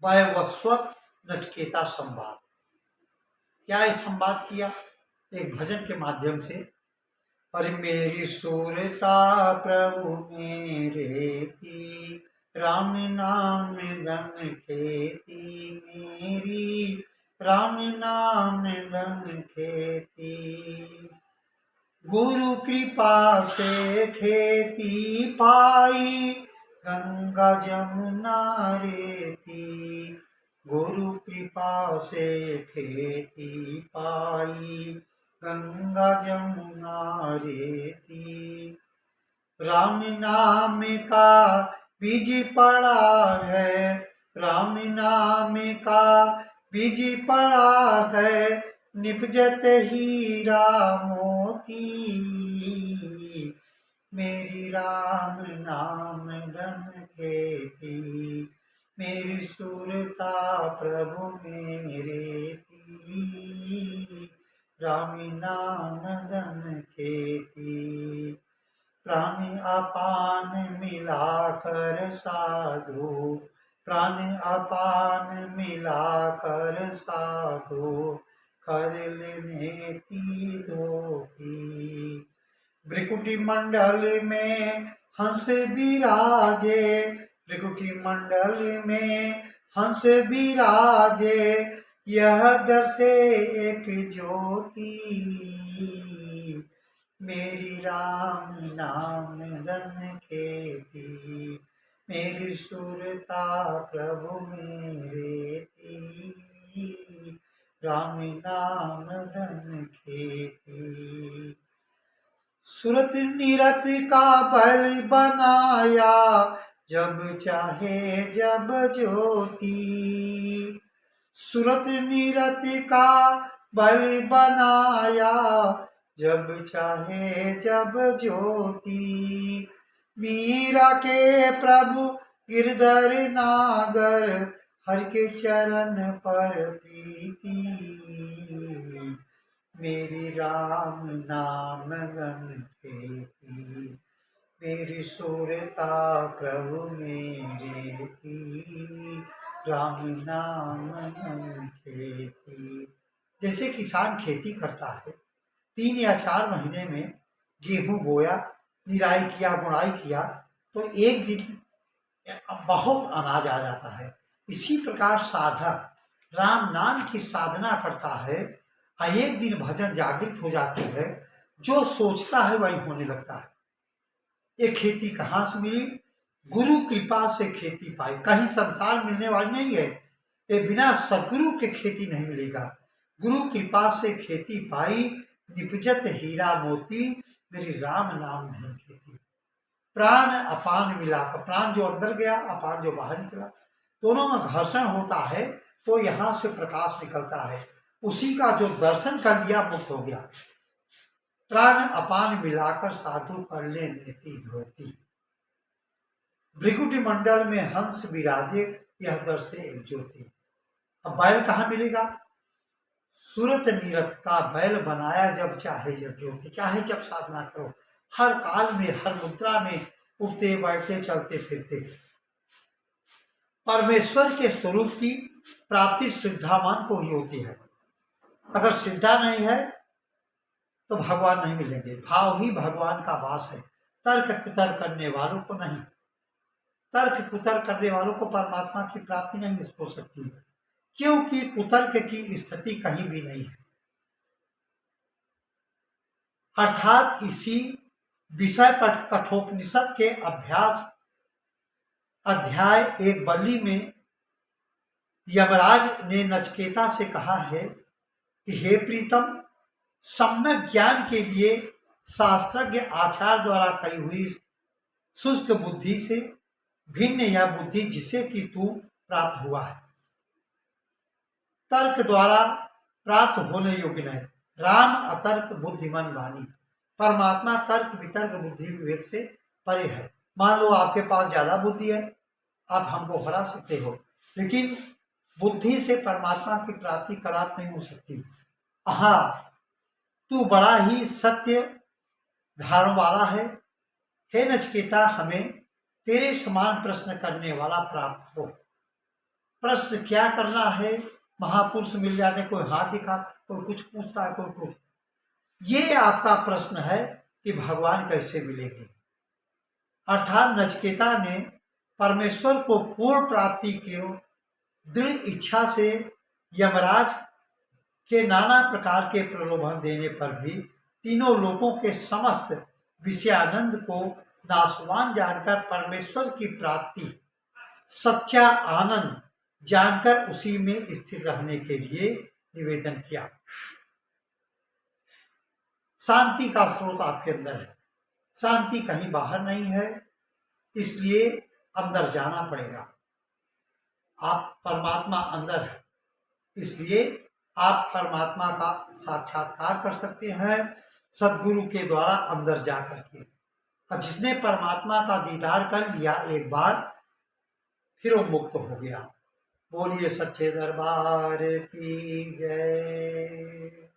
वैवस्वत नचिकेता संवाद। क्या ये संवाद किया? एक भजन के माध्यम से। अरे मेरी सूरता प्रभु मेरे की, राम नाम धन खेती मेरी, राम नाम धन खेती। गुरु कृपा से खेती पाई, गंगा जमुना रेती। गुरु कृपा से खेती पाई, गंगा जमुना रेती। राम नाम का बीज पड़ा है, राम नाम का बीज पड़ा है, निपजत हीरा मोती। मेरी राम नाम धन खेती, मेरी सूरता प्रभु मेरे की, राम नाम धन खेती। प्राण अपान मिलाकर साधु, प्राण अपान मिलाकर साधु, कर लेने धोती। भृकुटी मंडल में हंस विराजे, भृकुटी मंडल में हंस विराजे, यह दर्शे एक ज्योति। मेरी राम नाम धन खेती, मेरी सूरता प्रभु मेरे की, राम नाम धन खेती। सुरत निरत का बल बनाया, जब चाहे जब ज्योति। सुरत निरत का बल बनाया, जब चाहे जब ज्योति। मीरा के प्रभु गिरधर नागर, हर के चरण पर प्रीति। मेरी राम नाम धन खेती, मेरी सूरता प्रभु मेरे की, राम नाम धन खेती। जैसे किसान खेती करता है, 3 या 4 महीने में गेहूं बोया, निराई किया, बुनाई किया, तो एक दिन बहुत अनाज आ जाता है। इसी प्रकार साधक राम नाम की साधना करता है और एक दिन भजन जागृत हो जाती है, जो सोचता है वही होने लगता है। ये खेती कहाँ से मिली? गुरु कृपा से खेती पाई। कहीं संसार मिलने वाली नहीं है, ये बिना सदगुरु के खेती नहीं मिलेगा। गुरु कृपा से खेती पाई, निपजत हीरा मोती, मेरी राम नाम धन खेती। प्राण अपान मिला, प्राण जो अंदर गया, अपान जो बाहर निकला, दोनों में घर्षण होता है तो यहाँ से प्रकाश निकलता है। उसी का जो दर्शन कर लिया मुक्त हो गया। प्राण अपान मिलाकर साधु कर ले नेति धोती। भृकुटी मंडल में हंस विराजे, यह दर्शे एक ज्योति। अब बैल कहाँ मिलेगा? सूरत नीरत का बैल बनाया, जब चाहे जब ज्योति। चाहे जब साधना करो, हर काल में, हर मुद्रा में, उठते बैठते चलते फिरते। परमेश्वर के स्वरूप की प्राप्ति श्रद्धावान को ही होती है। अगर श्रद्धा नहीं है तो भगवान नहीं मिलेंगे। भाव ही भगवान का वास है, तर्क कुतर्क करने वालों को नहीं। तर्क कुतर्क करने वालों को परमात्मा की प्राप्ति नहीं हो सकती, क्योंकि कुतर्क की स्थिति कहीं भी नहीं है। अर्थात इसी विषय पर कठोपनिषद के अभ्यास अध्याय 1 बल्ली में यमराज ने नचिकेता से कहा है कि हे प्रीतम, सम्यक ज्ञान के लिए शास्त्रज्ञ आचार्य द्वारा कही हुई शुष्क बुद्धि से भिन्न यह बुद्धि जिसे कि तू प्राप्त हुआ है, तर्क द्वारा प्राप्त होने योग्य नहीं। राम अतर्क बुद्धिमान वाणी। परमात्मा तर्क वितर्क बुद्धि विवेक से परे है। मान लो आपके पास ज्यादा बुद्धि है, आप हमको हरा सकते हो, लेकिन बुद्धि से परमात्मा की प्राप्ति करात नहीं हो सकती। हाँ, तू बड़ा ही सत्य धारण वाला है। हे नचिकेता, हमें तेरे समान प्रश्न करने वाला प्राप्त हो। प्रश्न क्या करना है, महापुरुष मिल जाते, कोई हाथ दिखा, कोई कुछ पूछता है, कोई कुछ। ये आपका प्रश्न है कि भगवान कैसे मिलेंगे। अर्थात नचिकेता ने परमेश्वर को पूर्ण प्राप्ति की दृढ़ इच्छा से यमराज के नाना प्रकार के प्रलोभन देने पर भी तीनों लोकों के समस्त विषयानंद को नाशवान जानकर परमेश्वर की प्राप्ति, सच्चा आनंद जानकर उसी में स्थिर रहने के लिए निवेदन किया। शांति का स्रोत आपके अंदर है, शांति कहीं बाहर नहीं है, इसलिए अंदर जाना पड़ेगा। आप परमात्मा अंदर है, इसलिए आप परमात्मा का साक्षात्कार कर सकते हैं सद्गुरु के द्वारा अंदर जा करके। और जिसने परमात्मा का दीदार कर लिया एक बार, फिर वो मुक्त हो गया। बोलिए सच्चे दरबार की जय।